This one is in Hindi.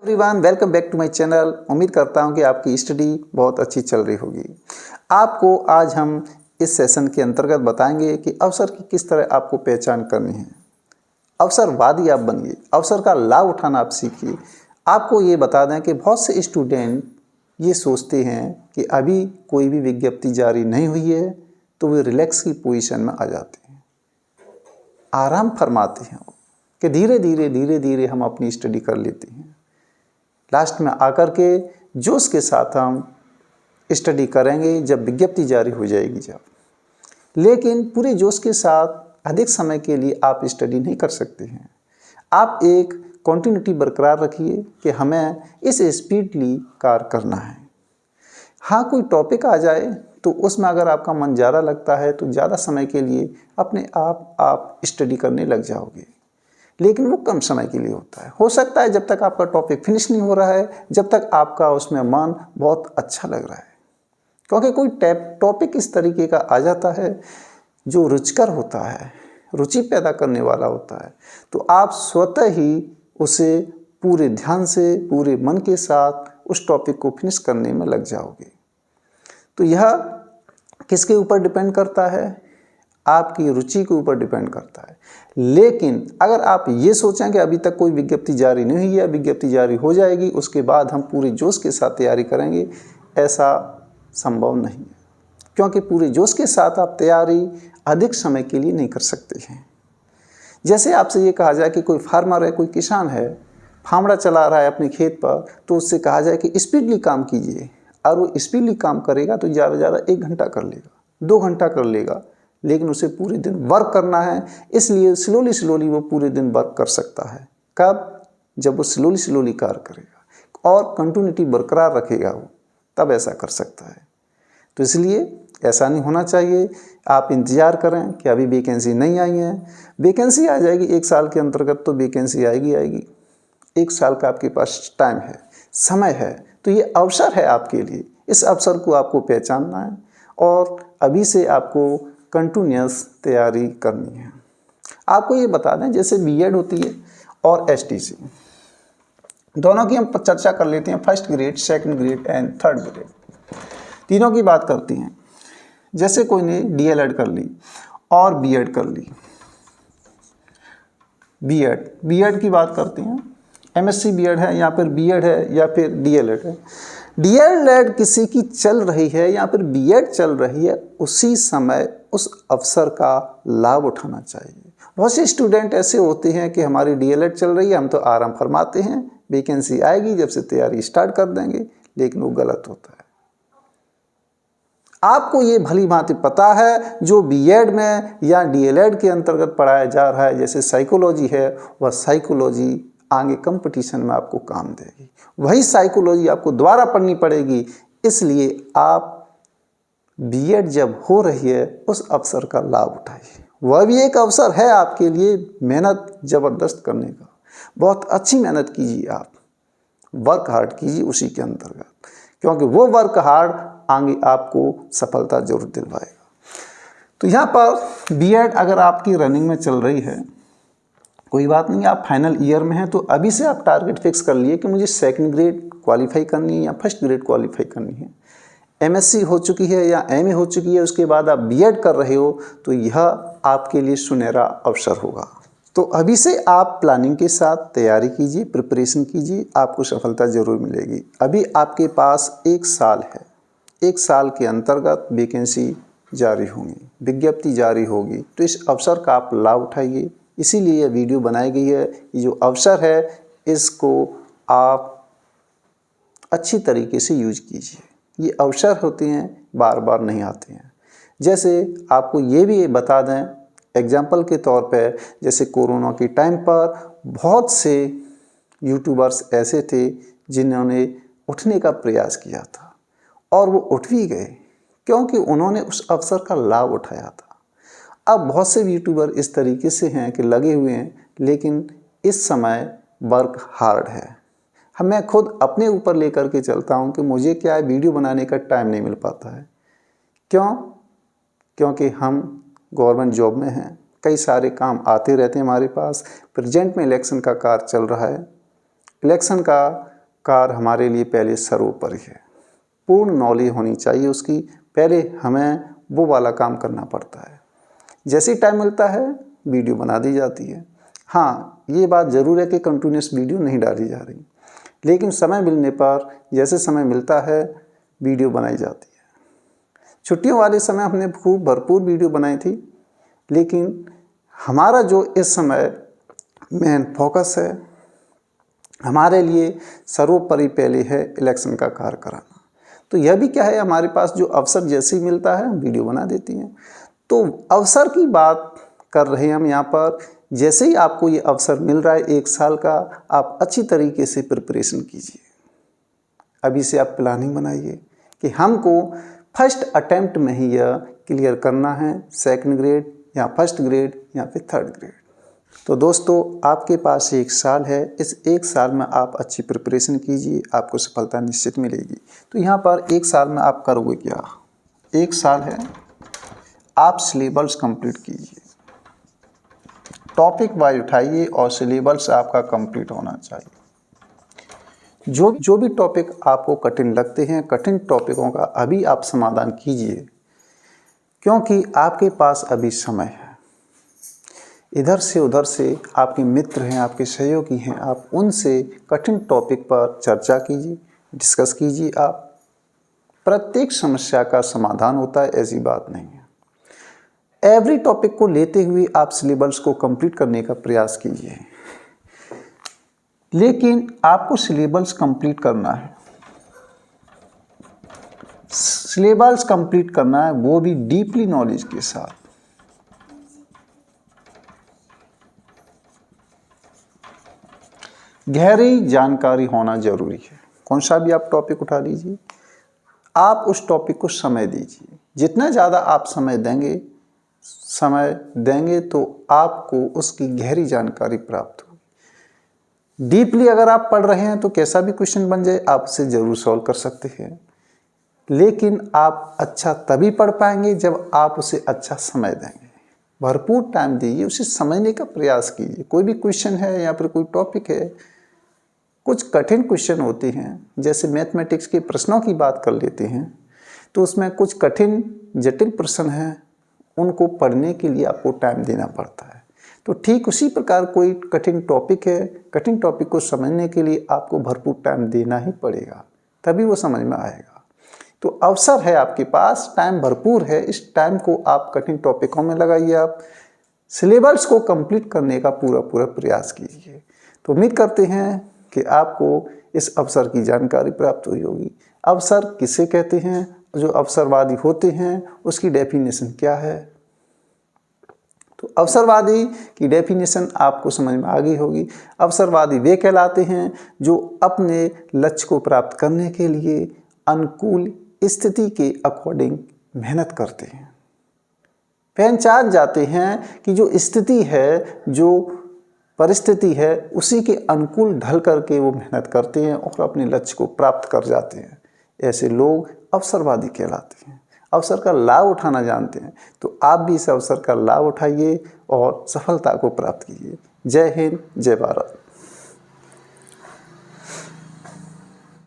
Everyone, welcome back to my channel. उम्मीद करता हूं कि आपकी स्टडी बहुत अच्छी चल रही होगी। आपको आज हम इस सेशन के अंतर्गत बताएंगे कि अवसर की किस तरह आपको पहचान करनी है। अवसरवादी आप बनिए, अवसर का लाभ उठाना आप सीखिए। आपको ये बता दें कि बहुत से स्टूडेंट ये सोचते हैं कि अभी कोई भी विज्ञप्ति जारी नहीं हुई है तो वे रिलैक्स की पोजीशन में आ जाते हैं, आराम फरमाते हैं कि धीरे धीरे हम अपनी स्टडी कर लेते हैं। लास्ट में आकर के जोश के साथ हम स्टडी करेंगे जब विज्ञप्ति जारी हो जाएगी जब। लेकिन पूरे जोश के साथ अधिक समय के लिए आप स्टडी नहीं कर सकते हैं। आप एक कंटिन्यूटी बरकरार रखिए कि हमें इस स्पीडली कार्य करना है। हाँ, कोई टॉपिक आ जाए तो उसमें अगर आपका मन ज़्यादा लगता है तो ज़्यादा समय के लिए अपने आप स्टडी करने लग जाओगे, लेकिन वो कम समय के लिए होता है। हो सकता है जब तक आपका टॉपिक फिनिश नहीं हो रहा है, जब तक आपका उसमें मन बहुत अच्छा लग रहा है, क्योंकि कोई टॉपिक इस तरीके का आ जाता है जो रुचिकर होता है, रुचि पैदा करने वाला होता है, तो आप स्वतः ही उसे पूरे ध्यान से, पूरे मन के साथ उस टॉपिक को फिनिश करने में लग जाओगे। तो यह किसके ऊपर डिपेंड करता है? आपकी रुचि के ऊपर डिपेंड करता है। लेकिन अगर आप ये सोचें कि अभी तक कोई विज्ञप्ति जारी नहीं हुई है, विज्ञप्ति जारी हो जाएगी उसके बाद हम पूरे जोश के साथ तैयारी करेंगे, ऐसा संभव नहीं है, क्योंकि पूरे जोश के साथ आप तैयारी अधिक समय के लिए नहीं कर सकते हैं। जैसे आपसे ये कहा जाए कि कोई फार्मर है, कोई किसान है, फावड़ा चला रहा है अपने खेत पर, तो उससे कहा जाए कि स्पीडली काम कीजिए, और वो स्पीडली काम करेगा तो ज़्यादा से ज़्यादा 1 घंटा कर लेगा, 2 घंटा कर लेगा, लेकिन उसे पूरे दिन वर्क करना है, इसलिए स्लोली वो पूरे दिन वर्क कर सकता है। कब? जब वो स्लोली कार्य करेगा और कंटिन्यूटी बरकरार रखेगा, वो तब ऐसा कर सकता है। तो इसलिए ऐसा नहीं होना चाहिए। आप इंतज़ार करें कि अभी वैकेंसी नहीं आई है, वैकेंसी आ जाएगी 1 साल के अंतर्गत, तो वैकेंसी आएगी। 1 साल का आपके पास टाइम है, समय है, तो ये अवसर है आपके लिए। इस अवसर को आपको पहचानना है और अभी से आपको कंटिन्यूस तैयारी करनी है। आपको ये बता दें, जैसे बीएड होती है और एसटीसी, दोनों की हम चर्चा कर लेते हैं। First grade, second grade and third grade, तीनों की बात करते हैं। जैसे कोई ने डीएलएड कर ली और बीएड कर ली, बीएड की बात करते हैं। एमएससी बीएड है या फिर बीएड है या फिर डीएलएड है। डीएलएड किसी की चल रही है या फिर बीएड चल रही है, उसी समय उस अवसर का लाभ उठाना चाहिए। बहुत से स्टूडेंट ऐसे होते हैं कि हमारी डीएलएड चल रही है, हम तो आराम फरमाते हैं, वैकेंसी आएगी जब से तैयारी स्टार्ट कर देंगे, लेकिन वो गलत होता है। आपको ये भली भांति पता है जो बीएड में या डीएलएड के अंतर्गत पढ़ाया जा रहा है, जैसे साइकोलॉजी है, वह साइकोलॉजी आगे कंपटीशन में आपको काम देगी। वही साइकोलॉजी आपको दोबारा पढ़नी पड़ेगी, इसलिए आप बीएड जब हो रही है उस अवसर का लाभ उठाइए। वह भी एक अवसर है आपके लिए मेहनत ज़बरदस्त करने का। बहुत अच्छी मेहनत कीजिए, आप वर्क हार्ड कीजिए उसी के अंतर्गत, क्योंकि वो वर्क हार्ड आगे आपको सफलता जरूर दिलवाएगा। तो यहाँ पर बीएड अगर आपकी रनिंग में चल रही है, कोई बात नहीं, आप फाइनल ईयर में हैं, तो अभी से आप टारगेट फिक्स कर लिए कि मुझे सेकंड ग्रेड क्वालिफाई करनी है या फर्स्ट ग्रेड क्वालिफाई करनी है। एमएससी हो चुकी है या एमए हो चुकी है, उसके बाद आप बीएड कर रहे हो, तो यह आपके लिए सुनहरा अवसर होगा। तो अभी से आप प्लानिंग के साथ तैयारी कीजिए, प्रिपरेशन कीजिए, आपको सफलता ज़रूर मिलेगी। अभी आपके पास 1 साल है, 1 साल के अंतर्गत वैकेंसी जारी होंगी, विज्ञप्ति जारी होगी, तो इस अवसर का आप लाभ उठाइए। इसीलिए यह वीडियो बनाई गई है। ये जो अवसर है इसको आप अच्छी तरीके से यूज कीजिए। ये अवसर होते हैं, बार बार नहीं आते हैं। जैसे आपको ये भी बता दें, एग्जाम्पल के तौर पे, जैसे कोरोना के टाइम पर बहुत से यूट्यूबर्स ऐसे थे जिन्होंने उठने का प्रयास किया था और वो उठ भी गए, क्योंकि उन्होंने उस अवसर का लाभ उठाया था। अब बहुत से यूट्यूबर इस तरीके से हैं कि लगे हुए हैं, लेकिन इस समय वर्क हार्ड है। मैं खुद अपने ऊपर लेकर के चलता हूं कि मुझे क्या है, वीडियो बनाने का टाइम नहीं मिल पाता है। क्यों? क्योंकि हम गवर्नमेंट जॉब में हैं, कई सारे काम आते रहते हैं हमारे पास। प्रेजेंट में इलेक्शन का कार्य चल रहा है, इलेक्शन का कार्य हमारे लिए पहले सर्वोपरि है। पूर्ण नॉलेज होनी चाहिए उसकी, पहले हमें वो वाला काम करना पड़ता है। जैसे ही टाइम मिलता है वीडियो बना दी जाती है। हाँ, ये बात ज़रूर है कि कंटिन्यूस वीडियो नहीं डाली जा रही, लेकिन समय मिलने पर जैसे समय मिलता है वीडियो बनाई जाती है। छुट्टियों वाले समय हमने खूब भरपूर वीडियो बनाई थी, लेकिन हमारा जो इस समय मेन फोकस है, हमारे लिए सर्वोपरि पहले है इलेक्शन का कार्य कराना। तो यह भी क्या है, हमारे पास जो अवसर जैसे ही मिलता है हम वीडियो बना देती हैं। तो अवसर की बात कर रहे हैं हम यहाँ पर। जैसे ही आपको ये अवसर मिल रहा है 1 साल का, आप अच्छी तरीके से प्रिपरेशन कीजिए। अभी से आप प्लानिंग बनाइए कि हमको फर्स्ट अटेम्प्ट में ही यह क्लियर करना है, सेकंड ग्रेड या फर्स्ट ग्रेड या फिर थर्ड ग्रेड। तो दोस्तों, आपके पास 1 साल है। इस 1 साल में आप अच्छी प्रिपरेशन कीजिए, आपको सफलता निश्चित मिलेगी। तो यहाँ पर 1 साल में आप करोगे क्या? 1 साल है, आप सिलेबस कंप्लीट कीजिए, टॉपिक वाइज उठाइए और सिलेबस आपका कंप्लीट होना चाहिए। जो भी टॉपिक आपको कठिन लगते हैं, कठिन टॉपिकों का अभी आप समाधान कीजिए, क्योंकि आपके पास अभी समय है। इधर से उधर से आपके मित्र हैं, आपके सहयोगी हैं, आप उनसे कठिन टॉपिक पर चर्चा कीजिए, डिस्कस कीजिए। आप प्रत्येक समस्या का समाधान होता है, ऐसी बात नहीं है। एवरी टॉपिक को लेते हुए आप सिलेबस को कंप्लीट करने का प्रयास कीजिए, लेकिन आपको सिलेबस कंप्लीट करना है। सिलेबस कंप्लीट करना है, वो भी डीपली नॉलेज के साथ। गहरी जानकारी होना जरूरी है। कौन सा भी आप टॉपिक उठा लीजिए, आप उस टॉपिक को समय दीजिए। जितना ज़्यादा आप समय देंगे तो आपको उसकी गहरी जानकारी प्राप्त होगी। डीपली अगर आप पढ़ रहे हैं तो कैसा भी क्वेश्चन बन जाए आप उसे ज़रूर सॉल्व कर सकते हैं, लेकिन आप अच्छा तभी पढ़ पाएंगे जब आप उसे अच्छा समय देंगे। भरपूर टाइम दीजिए, उसे समझने का प्रयास कीजिए। कोई भी क्वेश्चन है या फिर कोई टॉपिक है, कुछ कठिन क्वेश्चन होते हैं, जैसे मैथमेटिक्स के प्रश्नों की बात कर लेते हैं, तो उसमें कुछ कठिन जटिल प्रश्न हैं, उनको पढ़ने के लिए आपको टाइम देना पड़ता है। तो ठीक उसी प्रकार कोई कठिन टॉपिक है, कठिन टॉपिक को समझने के लिए आपको भरपूर टाइम देना ही पड़ेगा, तभी वो समझ में आएगा। तो अवसर है आपके पास, टाइम भरपूर है, इस टाइम को आप कठिन टॉपिकों में लगाइए। आप सिलेबस को कंप्लीट करने का पूरा प्रयास कीजिए। तो उम्मीद करते हैं कि आपको इस अवसर की जानकारी प्राप्त हुई होगी। अवसर किसे कहते हैं? जो अवसरवादी होते हैं उसकी डेफिनेशन क्या है? तो अवसरवादी की डेफिनेशन आपको समझ में आ गई होगी। अवसरवादी वे कहलाते हैं जो अपने लक्ष्य को प्राप्त करने के लिए अनुकूल स्थिति के अकॉर्डिंग मेहनत करते हैं। पहचान जाते हैं कि जो स्थिति है, जो परिस्थिति है, उसी के अनुकूल ढल करके वो मेहनत करते हैं और अपने लक्ष्य को प्राप्त कर जाते हैं। ऐसे लोग अवसरवादी कहलाते हैं, अवसर का लाभ उठाना जानते हैं। तो आप भी इस अवसर का लाभ उठाइए और सफलता को प्राप्त कीजिए। जय हिंद, जय भारत।